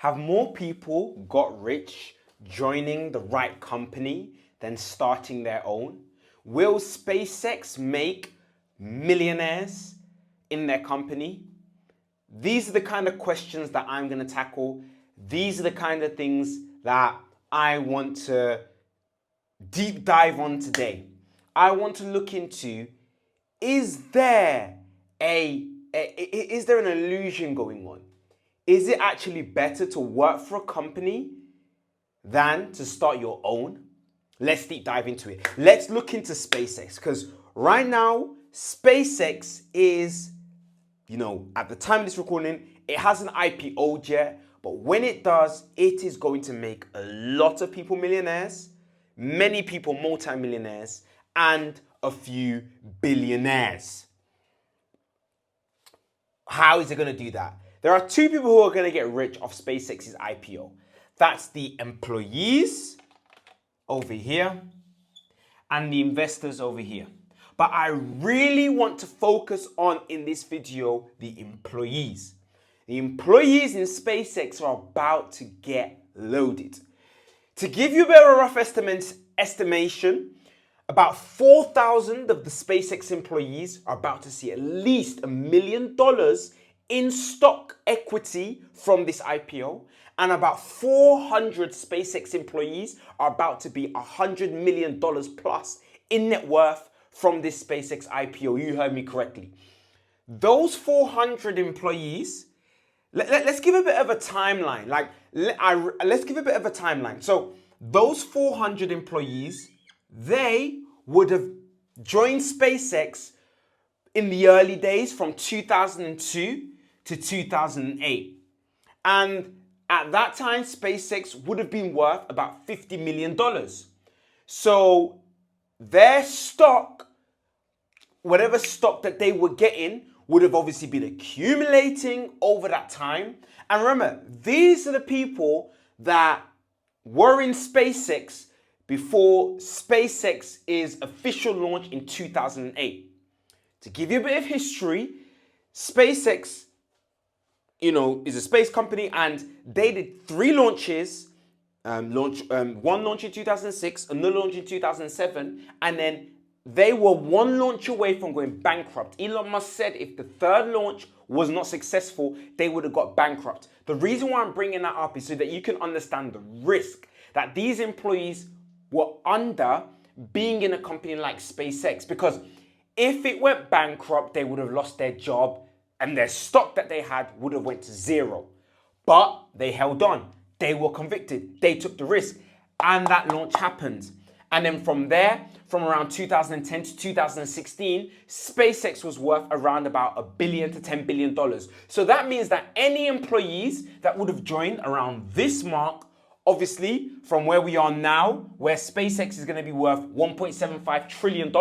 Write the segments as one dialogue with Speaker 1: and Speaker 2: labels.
Speaker 1: Have more people got rich joining the right company than starting their own? Will SpaceX make millionaires in their company? These are the kind of questions that I'm going to tackle. These are the kind of things that I want to deep dive on today. I want to look into, is there an illusion going on? Is it actually better to work for a company than to start your own? Let's deep dive into it. Let's look into SpaceX, because right now, SpaceX is, at the time of this recording, it hasn't IPO'd yet, but when it does, it is going to make a lot of people millionaires, many people multi-millionaires, and a few billionaires. How is it going to do that? There are two people who are going to get rich off SpaceX's IPO. That's the employees over here and the investors over here. But I really want to focus on, in this video, the employees. The employees in SpaceX are about to get loaded. To give you a bit of a rough estimation, about 4,000 of the SpaceX employees are about to see at least $1 million in stock equity from this IPO, and about 400 SpaceX employees are about to be $100 million plus in net worth from this SpaceX IPO. You heard me correctly. Those 400 employees, let's give a bit of a timeline. Let's give a bit of a timeline. So those 400 employees, they would have joined SpaceX in the early days from 2002 to 2008. And at that time, SpaceX would have been worth about $50 million. So their stock, whatever stock that they were getting, would have obviously been accumulating over that time. And remember, these are the people that were in SpaceX before SpaceX's official launch in 2008. To give you a bit of history, SpaceX, is a space company, and they did 3 launches. One launch in 2006, another launch in 2007, and then they were 1 launch away from going bankrupt. Elon Musk said if the 3rd launch was not successful, they would have got bankrupt. The reason why I'm bringing that up is so that you can understand the risk that these employees were under being in a company like SpaceX. Because if it went bankrupt, they would have lost their job and their stock that they had would have went to 0. But they held on. They were convicted. They took the risk. And that launch happened. And then from there, from around 2010 to 2016, SpaceX was worth around about $1 billion to $10 billion. So that means that any employees that would have joined around this mark, obviously from where we are now, where SpaceX is going to be worth $1.75 trillion,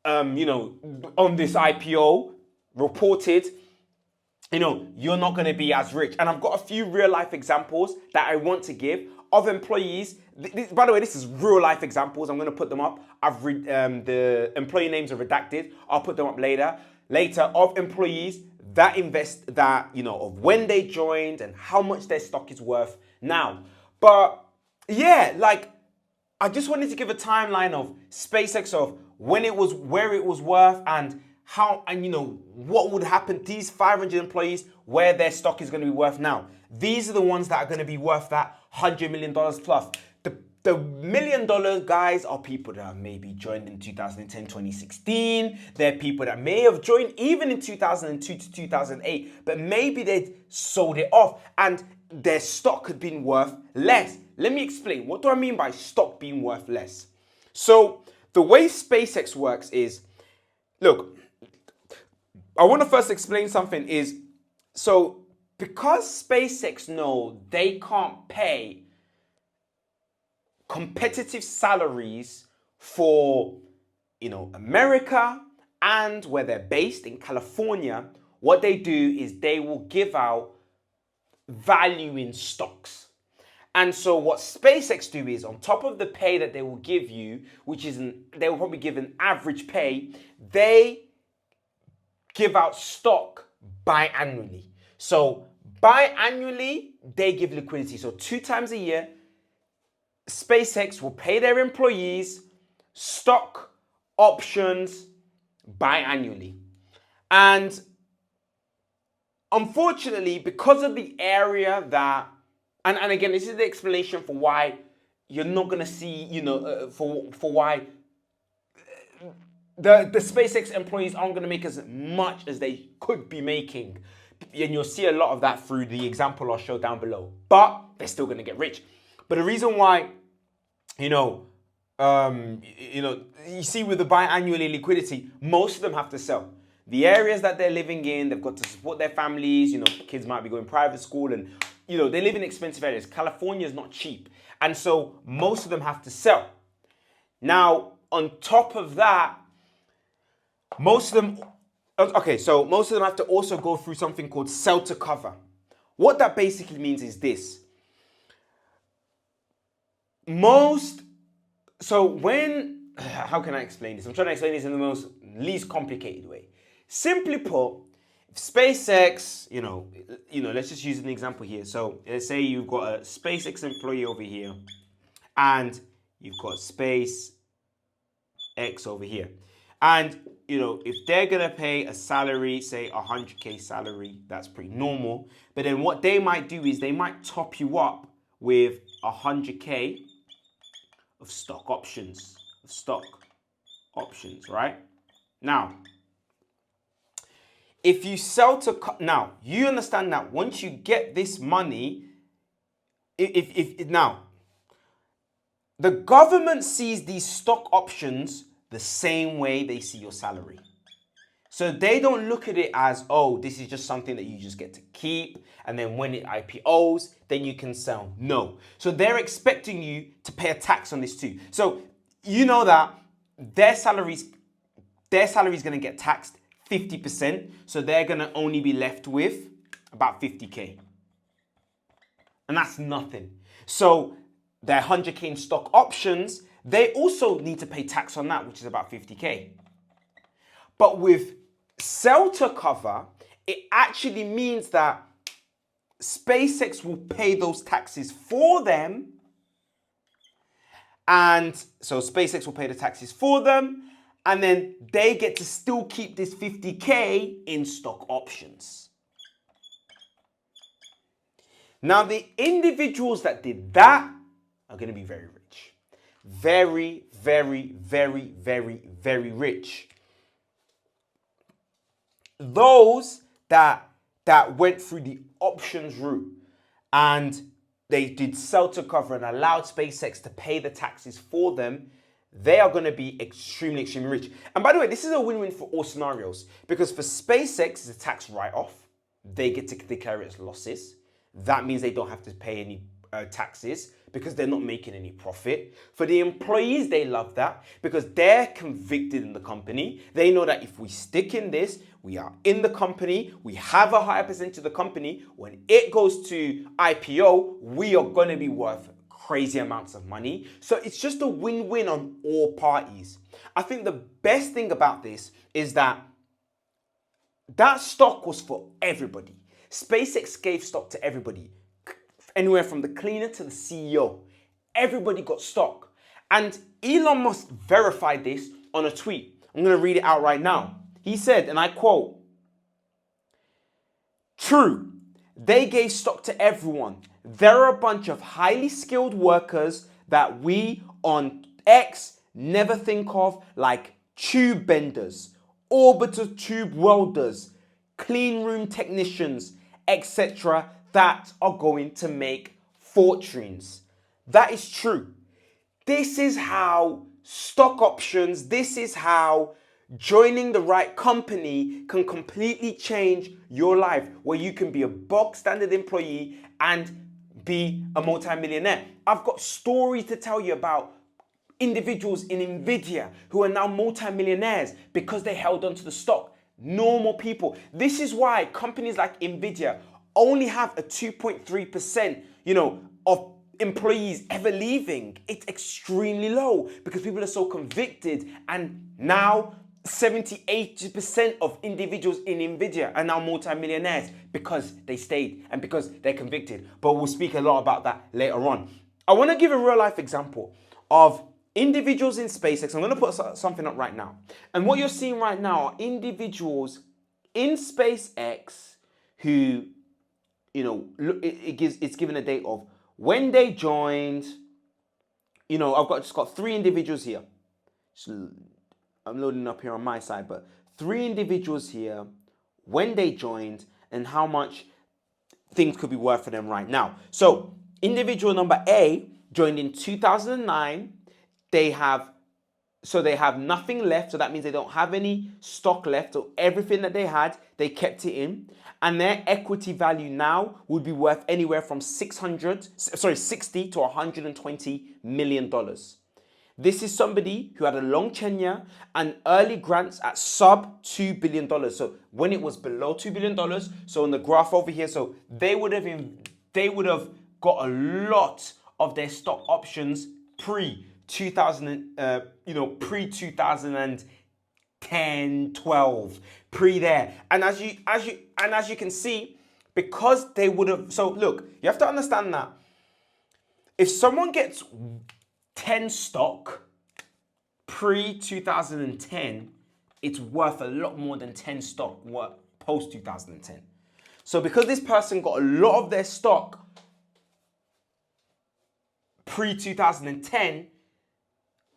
Speaker 1: on this IPO reported, you're not going to be as rich. And I've got a few real life examples that I want to give of employees. By the way, this is real life examples. I'm going to put them up. The employee names are redacted. I'll put them up later of employees that invest, of when they joined and how much their stock is worth now. But yeah, I just wanted to give a timeline of SpaceX, of when it was, where it was worth, and how, and what would happen. These 500 employees, where their stock is going to be worth now. These are the ones that are going to be worth that $100 million plus. The $1 million guys are people that have maybe joined in 2010, 2016. They're people that may have joined even in 2002 to 2008, but maybe they'd sold it off and their stock had been worth less. Let me explain. What do I mean by stock being worth less? So the way SpaceX works is, look, I want to first explain something is, so because SpaceX know they can't pay competitive salaries for, America and where they're based in California, what they do is they will give out value in stocks. And so what SpaceX do is, on top of the pay that they will give you, which is, they will probably give an average pay, they give out stock biannually. So Biannually, they give liquidity. So 2 times a year, SpaceX will pay their employees stock options biannually. And unfortunately, because of the area that, and again, this is the explanation for why you're not going to see, for why the SpaceX employees aren't going to make as much as they could be making. And you'll see a lot of that through the example I'll show down below. But they're still going to get rich. But the reason why, you see with the biannually liquidity, most of them have to sell. The areas that they're living in, they've got to support their families. Kids might be going private school and, they live in expensive areas. California is not cheap. And so most of them have to sell. Now, on top of that, most of them have to also go through something called sell to cover. What that basically means is this. How can I explain this? I'm trying to explain this in the least complicated way. Simply put, if SpaceX, let's just use an example here. So let's say you've got a SpaceX employee over here and you've got SpaceX over here. And, if they're going to pay a salary, say $100K salary, that's pretty normal. But then what they might do is they might top you up with $100K of stock options, right? Now, if you sell to, now you understand that once you get this money, now the government sees these stock options the same way they see your salary. So they don't look at it as, oh, this is just something that you just get to keep, and then when it IPOs, then you can sell. No. So they're expecting you to pay a tax on this too. So you know that their salary is going to get taxed 50%. So they're going to only be left with about 50K. And that's nothing. So their 100K in stock options, they also need to pay tax on that, which is about 50K. But with sell to cover, it actually means that SpaceX will pay those taxes for them. And so SpaceX will pay the taxes for them. And then they get to still keep this 50K in stock options. Now, the individuals that did that are going to be very rich. Very, very, very, very, very rich. Those that went through the options route and they did sell to cover and allowed SpaceX to pay the taxes for them, they are going to be extremely, extremely rich. And by the way, this is a win-win for all scenarios, because for SpaceX, it's a tax write-off. They get to declare its losses. That means they don't have to pay any taxes because they're not making any profit. For the employees, they love that because they're convicted in the company. They know that if we stick in this, we are in the company, we have a higher percentage of the company. When it goes to IPO, we are going to be worth crazy amounts of money. So it's just a win-win on all parties. I think the best thing about this is that stock was for everybody. SpaceX gave stock to everybody. Anywhere from the cleaner to the CEO. Everybody got stock. And Elon Musk verified this on a tweet. I'm going to read it out right now. He said, and I quote, "True, they gave stock to everyone. There are a bunch of highly skilled workers that we on X never think of, like tube benders, orbital tube welders, clean room technicians, etc., that are going to make fortunes." That is true. This is how stock options, this is how joining the right company can completely change your life, where you can be a bog standard employee and be a multimillionaire. I've got stories to tell you about individuals in Nvidia who are now multimillionaires because they held onto the stock. Normal people. This is why companies like Nvidia only have a 2.3%, of employees ever leaving. It's extremely low because people are so convicted. And now 70-80% of individuals in Nvidia are now multimillionaires because they stayed and because they're convicted. But we'll speak a lot about that later on. I want to give a real life example of individuals in SpaceX. I'm going to put something up right now. And what you're seeing right now are individuals in SpaceX who, you know, it's given a date of when they joined. You know, I've just got 3 individuals here. So I'm loading up here on my side, but 3 individuals here, when they joined, and how much things could be worth for them right now. So individual number A joined in 2009. They have nothing left, so that means they don't have any stock left. So everything that they had, they kept it in, and their equity value now would be worth anywhere from 60 to 120 million dollars. This is somebody who had a long tenure and early grants at sub $2 billion. So when it was below $2 billion, so on the graph over here, so they would have got a lot of their stock options pre-2010, 12, pre there. And as you can see, because they would have, so look, you have to understand that if someone gets 10 stock pre-2010, it's worth a lot more than 10 stock post-2010. So because this person got a lot of their stock pre-2010,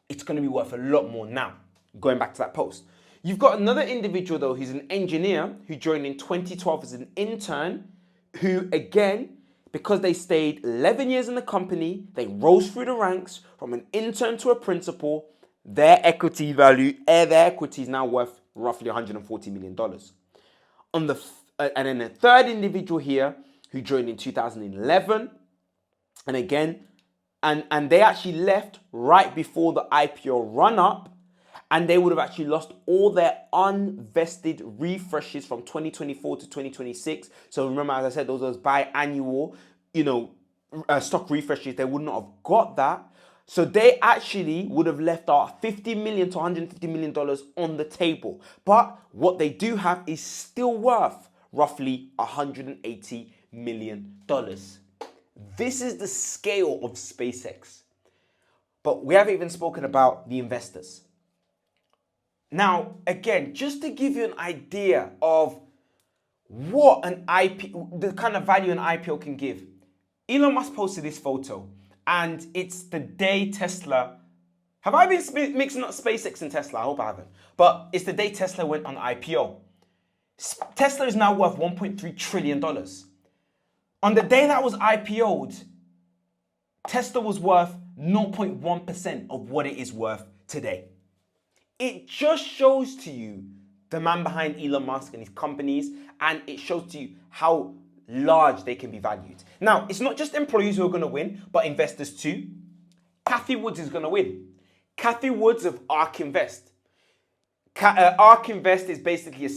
Speaker 1: it's going to be worth a lot more now. Going back to that post. You've got another individual though, who's an engineer who joined in 2012 as an intern, who again, because they stayed 11 years in the company, they rose through the ranks from an intern to a principal, their equity is now worth roughly $140 million. And then the third individual here who joined in 2011, and again, and they actually left right before the IPO run up, and they would have actually lost all their unvested refreshes from 2024 to 2026. So remember, as I said, those biannual, stock refreshes. They would not have got that. So they actually would have left out $50 million to $150 million on the table. But what they do have is still worth roughly $180 million. This is the scale of SpaceX. But we haven't even spoken about the investors. Now, again, just to give you an idea of what the kind of value an IPO can give, Elon Musk posted this photo, and it's the day Tesla. Have I been mixing up SpaceX and Tesla? I hope I haven't. But it's the day Tesla went on IPO. Tesla is now worth $1.3 trillion. On the day that was IPO'd, Tesla was worth 0.1% of what it is worth today. It just shows to you the man behind Elon Musk and his companies, and it shows to you how large they can be valued. Now, it's not just employees who are going to win, but investors too. Cathie Wood is going to win. Cathie Wood of ARK Invest. ARK Invest is basically a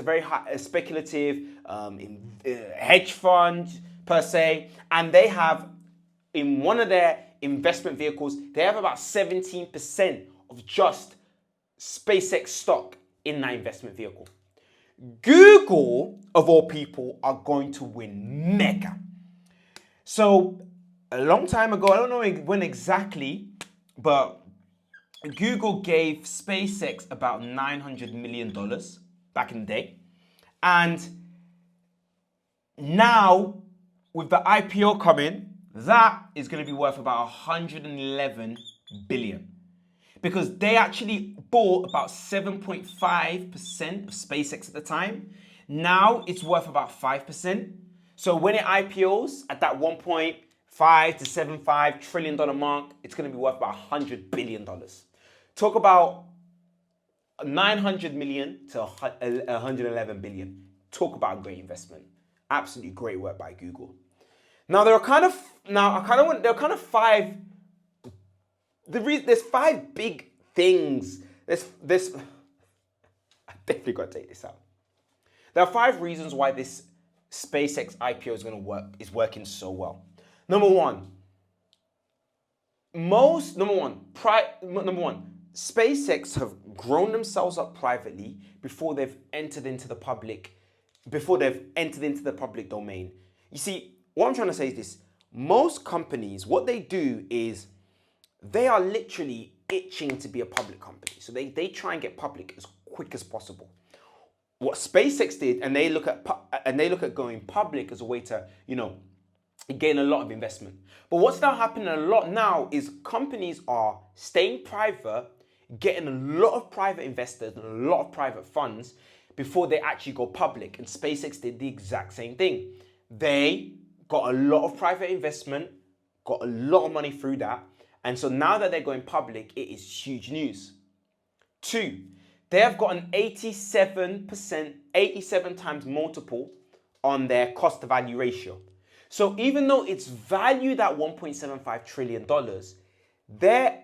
Speaker 1: very speculative hedge fund per se, and they have, in one of their investment vehicles, they have about 17% of just SpaceX stock in that investment vehicle. Google, of all people, are going to win mega. So a long time ago, I don't know when exactly, but Google gave SpaceX about $900 million back in the day. And now, with the IPO coming, that is going to be worth about 111 billion. Because they actually bought about 7.5% of SpaceX at the time. Now it's worth about 5%. So when it IPOs at that $1.5 to $7.5 trillion mark, it's going to be worth about $100 billion. Talk about 900 million to 111 billion. Talk about a great investment. Absolutely great work by Google. Now there are five. There's 5 big things. I definitely got to take this out. There are 5 reasons why this SpaceX IPO is working so well. Number one, SpaceX have grown themselves up privately before they've entered into the public, domain. You see, what I'm trying to say is this. Most companies, what they do is they are literally itching to be a public company. So they try and get public as quick as possible. What SpaceX did, and they look at going public as a way to, gain a lot of investment. But what's now happening a lot now is companies are staying private, getting a lot of private investors and a lot of private funds before they actually go public. And SpaceX did the exact same thing. They got a lot of private investment, got a lot of money through that. And so now that they're going public, it is huge news. 2, they have got an 87 times multiple on their cost to value ratio. So even though it's valued at $1.75 trillion, they're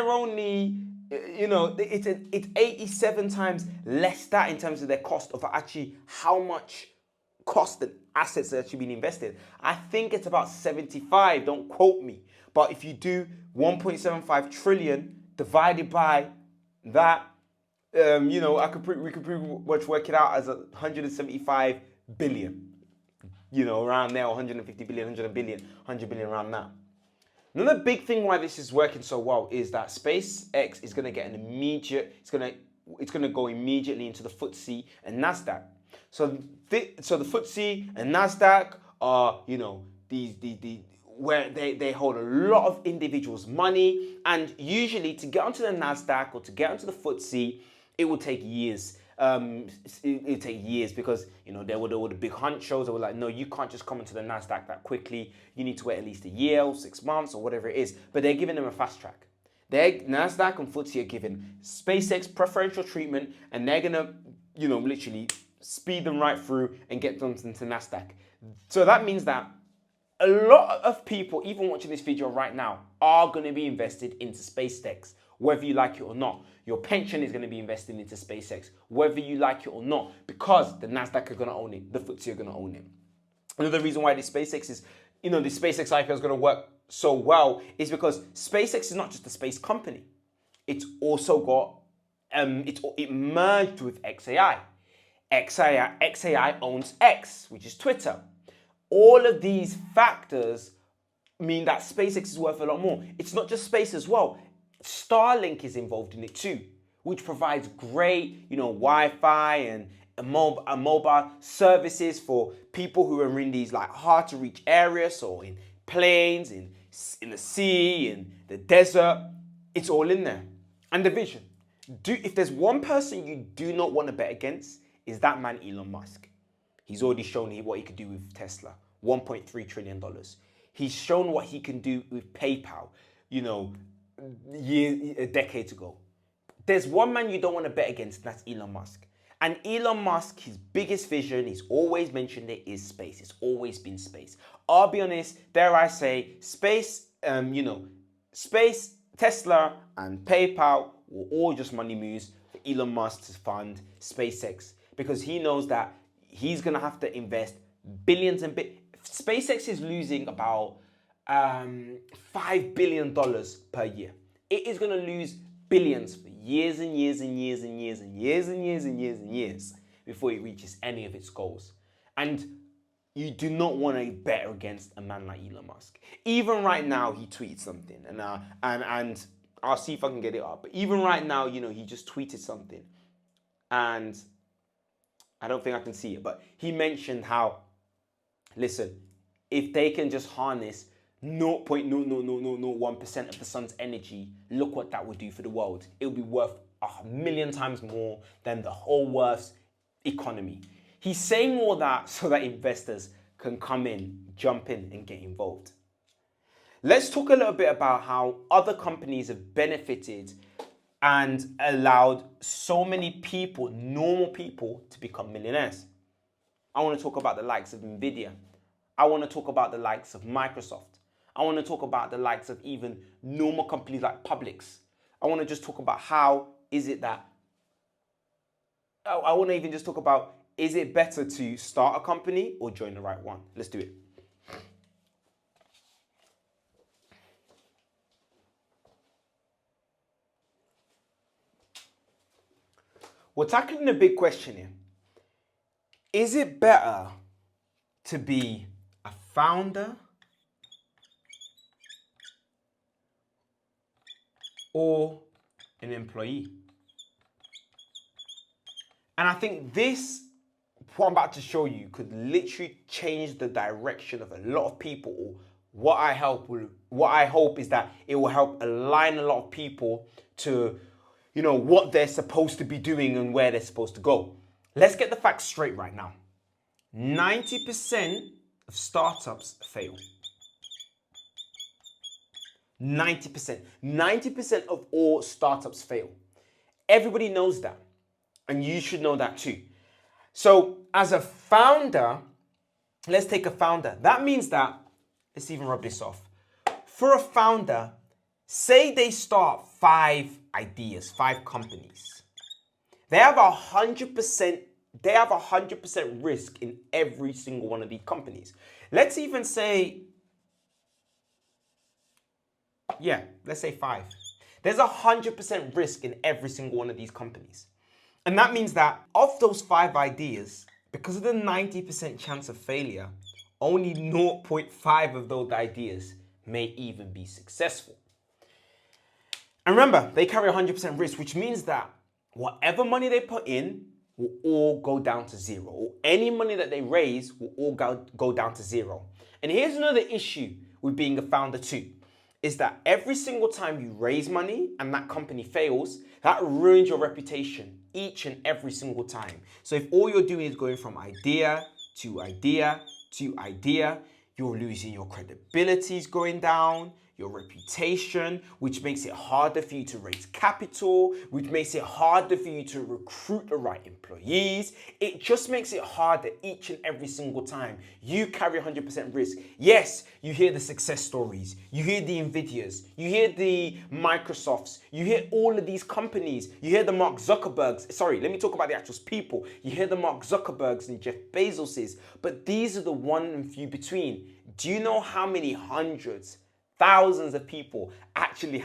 Speaker 1: only, it's 87 times less that in terms of their cost of actually how much cost and assets are actually being invested. I think it's about 75, don't quote me. But if you do 1.75 trillion divided by that, we could pretty much work it out as 175 billion. Around there, 150 billion, 100 billion around that. Another big thing why this is working so well is that SpaceX is going to get an immediate, it's going to go immediately into the FTSE and NASDAQ. So the FTSE and NASDAQ are, where they hold a lot of individuals' money, and usually to get onto the NASDAQ or to get onto the FTSE, it will take years. It take years because there were the big hunt shows that were like, no, you can't just come into the NASDAQ that quickly. You need to wait at least a year or 6 months or whatever it is. But they're giving them a fast track. NASDAQ and FTSE are giving SpaceX preferential treatment, and they're gonna literally speed them right through and get them into NASDAQ. So that means that a lot of people, even watching this video right now, are going to be invested into SpaceX, whether you like it or not. Your pension is going to be invested into SpaceX, whether you like it or not, because the NASDAQ are going to own it, the FTSE are going to own it. Another reason why the SpaceX IPO is going to work so well is because SpaceX is not just a space company. It's also got, it merged with XAI. XAI owns X, which is Twitter. All of these factors mean that SpaceX is worth a lot more. It's not just space as well. Starlink is involved in it too, which provides great, Wi-Fi and mobile services for people who are in these like hard to reach areas, or in planes, in the sea, in the desert. It's all in there. And the vision. If there's one person you do not want to bet against, is that man Elon Musk. He's already shown what he could do with Tesla, $1.3 trillion. He's shown what he can do with PayPal, decades ago. There's one man you don't want to bet against, and that's Elon Musk. And Elon Musk, his biggest vision, he's always mentioned it, is space. It's always been space. I'll be honest, dare I say, space, space, Tesla, and PayPal were all just money moves for Elon Musk to fund SpaceX, because he knows that he's going to have to invest billions and SpaceX is losing about $5 billion per year. It is going to lose billions for years and years and years and years and years and years and years and years before it reaches any of its goals. And you do not want to bet against a man like Elon Musk. Even right now, he tweeted something, and I'll see if I can get it up. But even right now, he just tweeted something, and I don't think I can see it, but he mentioned how, listen, if they can just harness 0.00001% of the sun's energy, look what that would do for the world. It would be worth 1,000,000 times more than the whole Earth's economy. He's saying all that so that investors can come in, jump in, and get involved. Let's talk a little bit about how other companies have benefited and allowed so many people, normal people, to become millionaires. I want to talk about the likes of Nvidia. I want to talk about the likes of Microsoft. I want to talk about the likes of even normal companies like Publix. I want to just talk about how is it that, I want to even just talk about, is it better to start a company or join the right one? Let's do it. we're tackling a big question here. Is it better to be a founder or an employee? And I think this, what I'm about to show you, could literally change the direction of a lot of people. What I hope is that it will help align a lot of people to, what they're supposed to be doing and where they're supposed to go. Let's get the facts straight right now. 90% of startups fail. 90%. 90% of all startups fail. Everybody knows that. And you should know that too. So as a founder, let's take a founder. That means that, let's even rub this off. For a founder, say they start 5 ideas, 5 companies. They have 100% risk in every single one of these companies. Let's even say, let's say 5. There's 100% risk in every single one of these companies. And that means that of those 5 ideas, because of the 90% chance of failure, only 0.5 of those ideas may even be successful. And remember, they carry 100% risk, which means that whatever money they put in will all go down to zero. Or any money that they raise will all go down to zero. And here's another issue with being a founder too, is that every single time you raise money and that company fails, that ruins your reputation each and every single time. So if all you're doing is going from idea to idea to idea, you're losing your credibility, is going down, your reputation, which makes it harder for you to raise capital, which makes it harder for you to recruit the right employees. It just makes it harder each and every single time. You carry 100% risk. Yes, you hear the success stories, you hear the Nvidias, you hear the Microsofts, you hear all of these companies, you hear the Mark Zuckerbergs. Sorry, let me talk about the actual people. You hear the Mark Zuckerbergs and Jeff Bezoses, but these are the one and few between. Do you know how many hundreds, thousands of people actually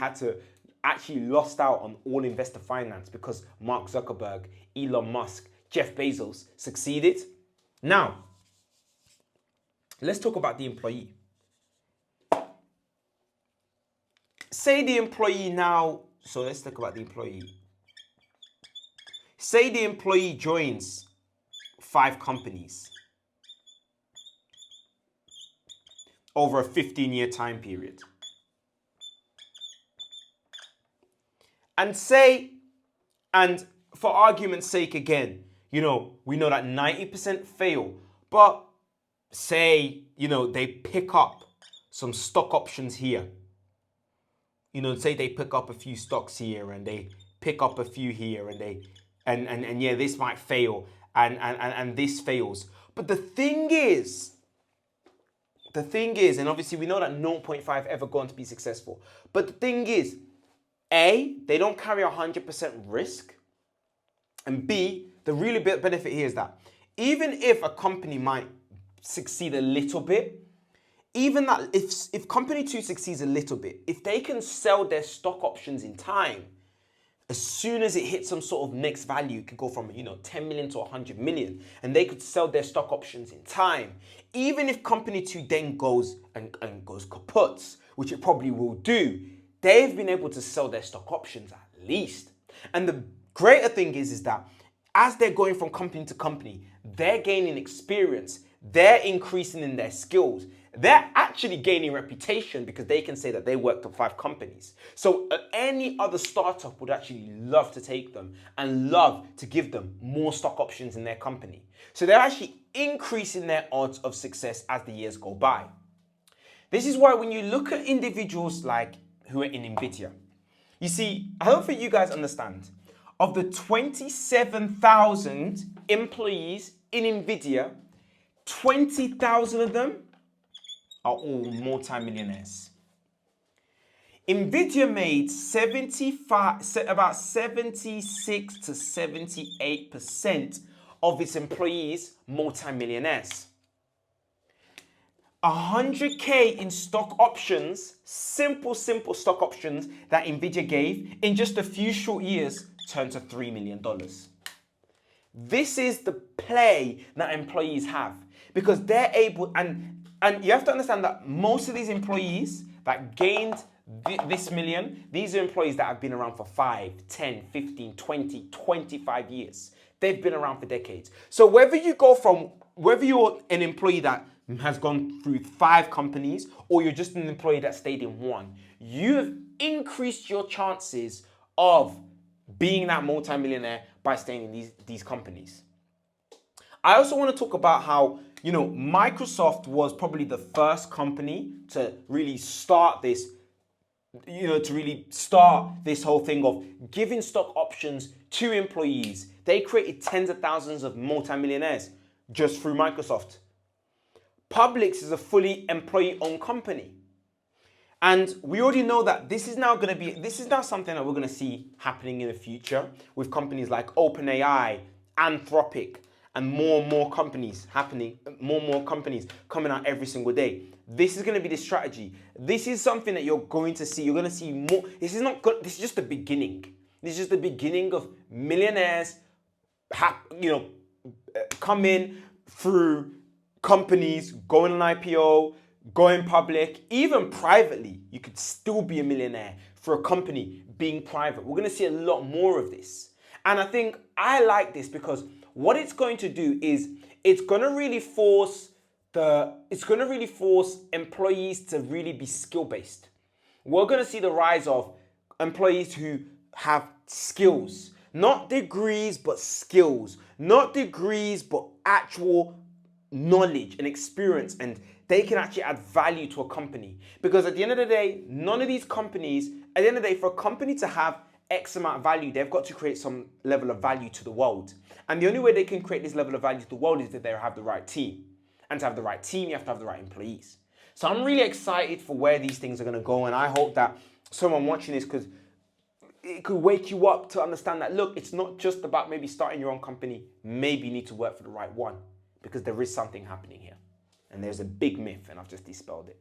Speaker 1: lost out on all investor finance because Mark Zuckerberg, Elon Musk, Jeff Bezos succeeded? Now, let's talk about the employee. Say the employee now, so let's talk about the employee. Say the employee joins 5 companies over a 15-year time period. And for argument's sake again, we know that 90% fail, but say, they pick up some stock options here. Say they pick up a few stocks here and they pick up a few here and this might fail and this fails. But the thing is, and obviously we know that 0.5 ever going to be successful. But the thing is, A, they don't carry 100% risk. And B, the really big benefit here is that even if a company might succeed a little bit, even that if company 2 succeeds a little bit, if they can sell their stock options in time, as soon as it hits some sort of next value, it could go from 10 million to 100 million, and they could sell their stock options in time. Even if company 2 then goes kaput, which it probably will do, they've been able to sell their stock options at least. And the greater thing is that as they're going from company to company, they're gaining experience, they're increasing in their skills, they're actually gaining reputation because they can say that they worked at 5 companies. So any other startup would actually love to take them and love to give them more stock options in their company. So they're actually increasing their odds of success as the years go by. This is why when you look at individuals like who are in Nvidia, you see, I don't think you guys understand. Of the 27,000 employees in Nvidia, 20,000 of them are all multi-millionaires. Nvidia made about 76 to 78% of its employees multi-millionaires. 100K in stock options, simple stock options that Nvidia gave in just a few short years turned to $3 million. This is the play that employees have because they're able, and you have to understand that most of these employees that gained this million, these are employees that have been around for 5, 10, 15, 20, 25 years. They've been around for decades. So whether you're an employee that has gone through 5 companies or you're just an employee that stayed in one, you have increased your chances of being that multimillionaire by staying in these companies. I also want to talk about how, Microsoft was probably the first company to really start this, whole thing of giving stock options to employees. They created tens of thousands of multimillionaires just through Microsoft. Publix is a fully employee-owned company. And we already know that this is now something that we're going to see happening in the future with companies like OpenAI, Anthropic, and more companies coming out every single day. This is going to be the strategy. This is something that you're going to see. You're going to see more. This is just the beginning. This is just the beginning of millionaires, come in through companies, going on IPO, going public, even privately. You could still be a millionaire for a company being private. We're going to see a lot more of this. And I think I like this because what it's going to do is it's going to really force employees to really be skill-based. We're going to see the rise of employees who have skills, not degrees, but skills, not degrees, but actual knowledge and experience, and they can actually add value to a company. Because at the end of the day, for a company to have X amount of value, they've got to create some level of value to the world. And the only way they can create this level of value to the world is that they have the right team. And to have the right team, you have to have the right employees. So I'm really excited for where these things are going to go. And I hope that someone watching this, because it could wake you up to understand that, look, it's not just about maybe starting your own company. Maybe you need to work for the right one, because there is something happening here. And there's a big myth, and I've just dispelled it.